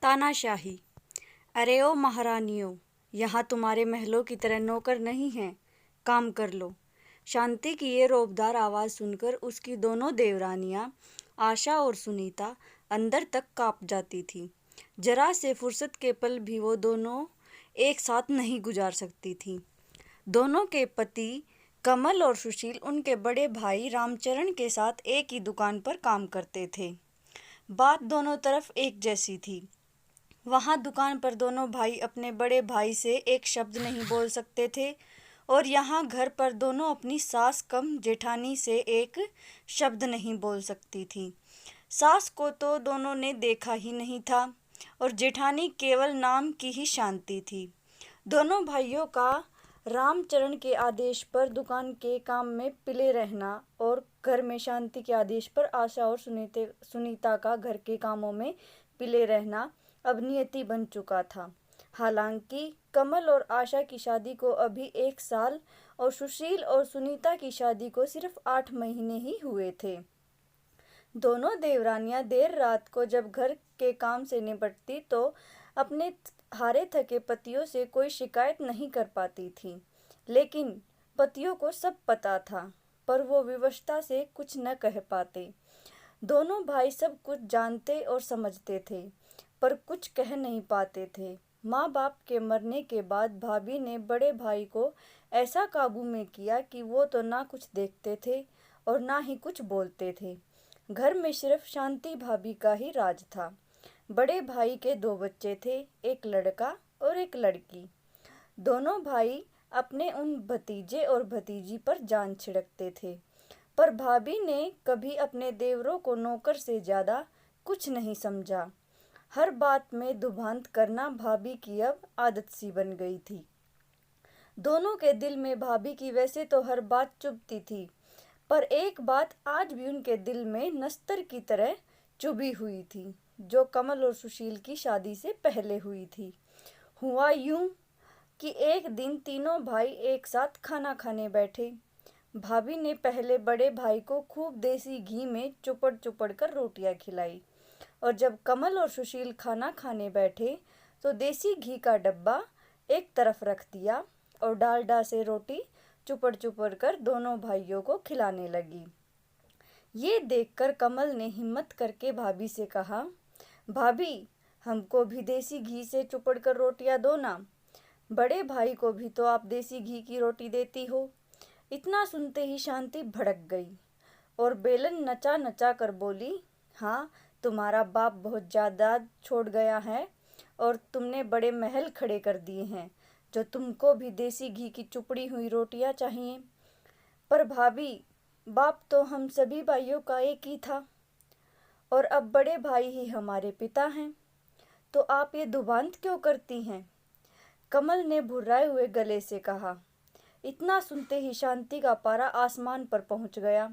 तानाशाही। अरे ओ महारानियों, यहाँ तुम्हारे महलों की तरह नौकर नहीं हैं, काम कर लो। शांति की ये रौबदार आवाज़ सुनकर उसकी दोनों देवरानियाँ आशा और सुनीता अंदर तक काँप जाती थी। जरा से फुर्सत के पल भी वो दोनों एक साथ नहीं गुजार सकती थीं। दोनों के पति कमल और सुशील उनके बड़े भाई रामचरण के साथ एक ही दुकान पर काम करते थे। बात दोनों तरफ एक जैसी थी। वहाँ दुकान पर दोनों भाई अपने बड़े भाई से एक शब्द नहीं बोल सकते थे और यहाँ घर पर दोनों अपनी सास कम जेठानी से एक शब्द नहीं बोल सकती थी। सास को तो दोनों ने देखा ही नहीं था और जेठानी केवल नाम की ही शांति थी। दोनों भाइयों का रामचरण के आदेश पर दुकान के काम में पिले रहना और घर में शांति के आदेश पर आशा और सुनीता का घर के कामों में पिले रहना अब नियति बन चुका था। हालांकि कमल और आशा की शादी को अभी 1 साल और सुशील और सुनीता की शादी को सिर्फ 8 महीने ही हुए थे। दोनों देवरानियां देर रात को जब घर के काम से निपटती तो अपने हारे थके पतियों से कोई शिकायत नहीं कर पाती थी। लेकिन पतियों को सब पता था, पर वो विवशता से कुछ न कह पाते। दोनों भाई सब कुछ जानते और समझते थे, पर कुछ कह नहीं पाते थे। माँ बाप के मरने के बाद भाभी ने बड़े भाई को ऐसा काबू में किया कि वो तो ना कुछ देखते थे और ना ही कुछ बोलते थे। घर में सिर्फ शांति भाभी का ही राज था। बड़े भाई के 2 बच्चे थे, एक लड़का और एक लड़की। दोनों भाई अपने उन भतीजे और भतीजी पर जान छिड़कते थे, पर भाभी ने कभी अपने देवरों को नौकर से ज़्यादा कुछ नहीं समझा। हर बात में दुभांत करना भाभी की अब आदत सी बन गई थी। दोनों के दिल में भाभी की वैसे तो हर बात चुभती थी, पर एक बात आज भी उनके दिल में नस्तर की तरह चुभी हुई थी, जो कमल और सुशील की शादी से पहले हुई थी। हुआ यूं कि एक दिन तीनों भाई एक साथ खाना खाने बैठे। भाभी ने पहले बड़े भाई को खूब देसी घी में चुपड़ चुपड़ कर रोटियां खिलाई और जब कमल और सुशील खाना खाने बैठे तो देसी घी का डब्बा एक तरफ रख दिया और डालडा से रोटी चुपड़ चुपड़ कर दोनों भाइयों को खिलाने लगी। ये देखकर कमल ने हिम्मत करके भाभी से कहा, भाभी, हमको भी देसी घी से चुपड़ कर रोटियां दो ना। बड़े भाई को भी तो आप देसी घी की रोटी देती हो। इतना सुनते ही शांति भड़क गई और बेलन नचा नचा कर बोली, हाँ, तुम्हारा बाप बहुत ज़्यादा छोड़ गया है और तुमने बड़े महल खड़े कर दिए हैं, जो तुमको भी देसी घी की चुपड़ी हुई रोटियां चाहिए। पर भाभी, बाप तो हम सभी भाइयों का एक ही था और अब बड़े भाई ही हमारे पिता हैं, तो आप ये दुभांत क्यों करती हैं? कमल ने भुर्राए हुए गले से कहा। इतना सुनते ही शांति का पारा आसमान पर पहुंच गया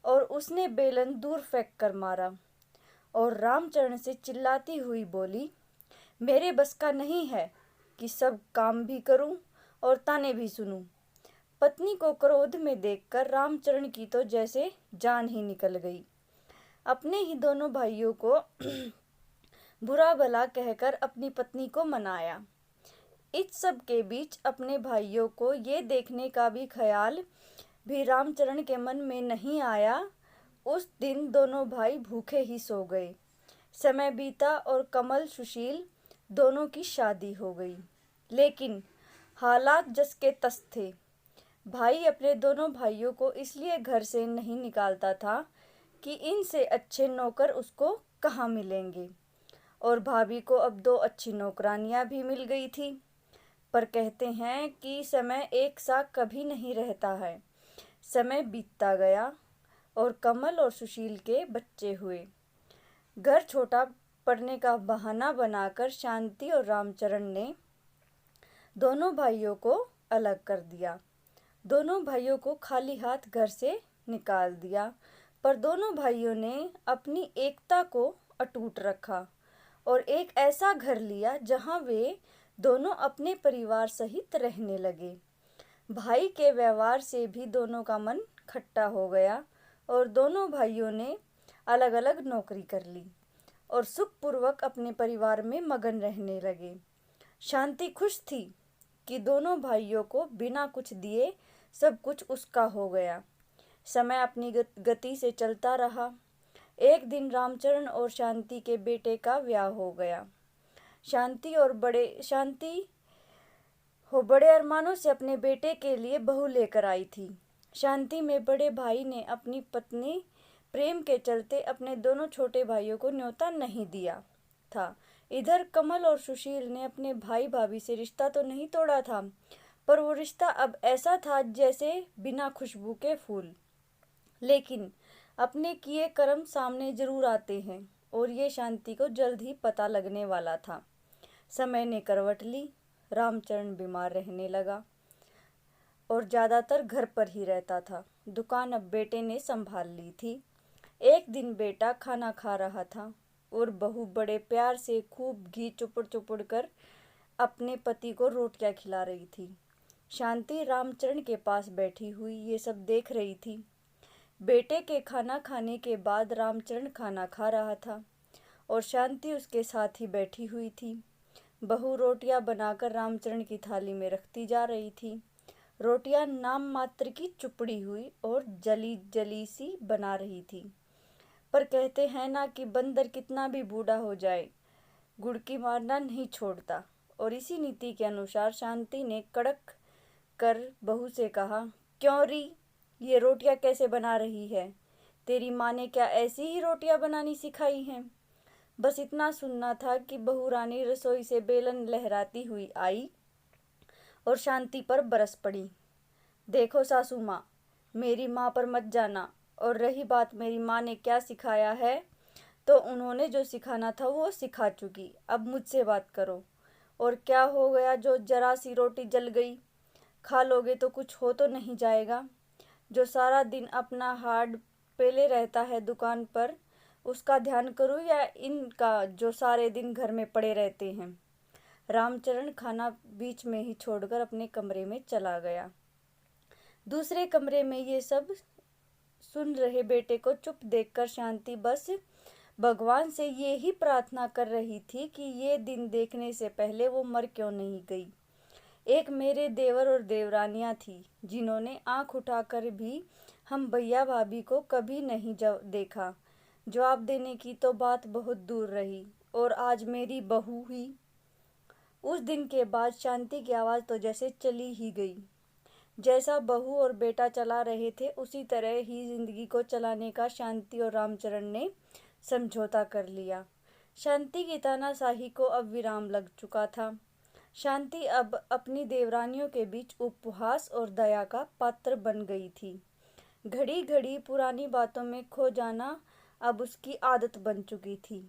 और उसने बेलन दूर फेंक कर मारा और रामचरण से चिल्लाती हुई बोली, मेरे बस का नहीं है कि सब काम भी करूं और ताने भी सुनूं। पत्नी को क्रोध में देखकर रामचरण की तो जैसे जान ही निकल गई। अपने ही दोनों भाइयों को बुरा भला कहकर अपनी पत्नी को मनाया। इस सब के बीच अपने भाइयों को ये देखने का भी ख्याल भी रामचरण के मन में नहीं आया। उस दिन दोनों भाई भूखे ही सो गए। समय बीता और कमल सुशील दोनों की शादी हो गई, लेकिन हालात जस के तस थे। भाई अपने दोनों भाइयों को इसलिए घर से नहीं निकालता था कि इनसे अच्छे नौकर उसको कहाँ मिलेंगे, और भाभी को अब 2 अच्छी नौकरानियाँ भी मिल गई थी। पर कहते हैं कि समय एक सा कभी नहीं रहता है। समय बीतता गया और कमल और सुशील के बच्चे हुए। घर छोटा पड़ने का बहाना बनाकर शांति और रामचरण ने दोनों भाइयों को अलग कर दिया। दोनों भाइयों को खाली हाथ घर से निकाल दिया, पर दोनों भाइयों ने अपनी एकता को अटूट रखा और एक ऐसा घर लिया जहां वे दोनों अपने परिवार सहित रहने लगे। भाई के व्यवहार से भी दोनों का मन खट्टा हो गया और दोनों भाइयों ने अलग अलग नौकरी कर ली। और सुखपूर्वक अपने परिवार में मगन रहने लगे। शांति खुश थी कि दोनों भाइयों को बिना कुछ दिए सब कुछ उसका हो गया। समय अपनी गति से चलता रहा। एक दिन रामचरण और शांति के बेटे का ब्याह हो गया। शांति बड़े अरमानों से अपने बेटे के लिए बहू लेकर आई थी। शांति में बड़े भाई ने अपनी पत्नी प्रेम के चलते अपने दोनों छोटे भाइयों को न्योता नहीं दिया था। इधर कमल और सुशील ने अपने भाई भाभी से रिश्ता तो नहीं तोड़ा था, पर वो रिश्ता अब ऐसा था जैसे बिना खुशबू के फूल। लेकिन अपने किए कर्म सामने जरूर आते हैं और ये शांति को जल्द ही पता लगने वाला था। समय ने करवट ली। रामचरण बीमार रहने लगा और ज़्यादातर घर पर ही रहता था। दुकान अब बेटे ने संभाल ली थी। एक दिन बेटा खाना खा रहा था और बहू बड़े प्यार से खूब घी चुपड़ चुपड़ कर अपने पति को रोटियां खिला रही थी। शांति रामचरण के पास बैठी हुई ये सब देख रही थी। बेटे के खाना खाने के बाद रामचरण खाना खा रहा था और शांति उसके साथ ही बैठी हुई थी। बहू रोटियां बनाकर रामचरण की थाली में रखती जा रही थी। रोटियां नाम मात्र की चुपड़ी हुई और जली जली सी बना रही थी, पर कहते हैं ना कि बंदर कितना भी बूढ़ा हो जाए गुड़की मारना नहीं छोड़ता। और इसी नीति के अनुसार शांति ने कड़क कर बहू से कहा, क्यों री, ये रोटियां कैसे बना रही है? तेरी माँ ने क्या ऐसी ही रोटियां बनानी सिखाई हैं? बस इतना सुनना था कि बहू रानी रसोई से बेलन लहराती हुई आई और शांति पर बरस पड़ी। देखो सासू माँ, मेरी माँ पर मत जाना, और रही बात मेरी माँ ने क्या सिखाया है, तो उन्होंने जो सिखाना था वो सिखा चुकी। अब मुझसे बात करो। और क्या हो गया जो जरा सी रोटी जल गई? खा लोगे तो कुछ हो तो नहीं जाएगा? जो सारा दिन अपना हार्ड पेले रहता है दुकान पर, उसका ध्यान करूं या इनका जो सारे दिन घर में पड़े रहते हैं? रामचरण खाना बीच में ही छोड़कर अपने कमरे में चला गया। दूसरे कमरे में ये सब सुन रहे बेटे को चुप देखकर शांति बस भगवान से ये ही प्रार्थना कर रही थी कि ये दिन देखने से पहले वो मर क्यों नहीं गई। एक मेरे देवर और देवरानियां थी जिन्होंने आंख उठाकर भी हम भैया भाभी को कभी नहीं देखा। जवाब देने की तो बात बहुत दूर रही, और आज मेरी बहू ही। उस दिन के बाद शांति की आवाज़ तो जैसे चली ही गई। जैसा बहू और बेटा चला रहे थे उसी तरह ही जिंदगी को चलाने का शांति और रामचरण ने समझौता कर लिया। शांति की तानाशाही को अब विराम लग चुका था। शांति अब अपनी देवरानियों के बीच उपहास और दया का पात्र बन गई थी। घड़ी घड़ी पुरानी बातों में खो जाना अब उसकी आदत बन चुकी थी।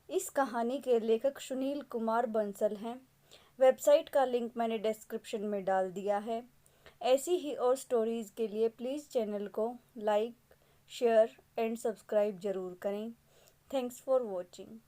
इस कहानी के लेखक सुनील कुमार बंसल हैं। वेबसाइट का लिंक मैंने डिस्क्रिप्शन में डाल दिया है। ऐसी ही और स्टोरीज़ के लिए प्लीज़ चैनल को लाइक, शेयर एंड सब्सक्राइब ज़रूर करें। Thanks for watching.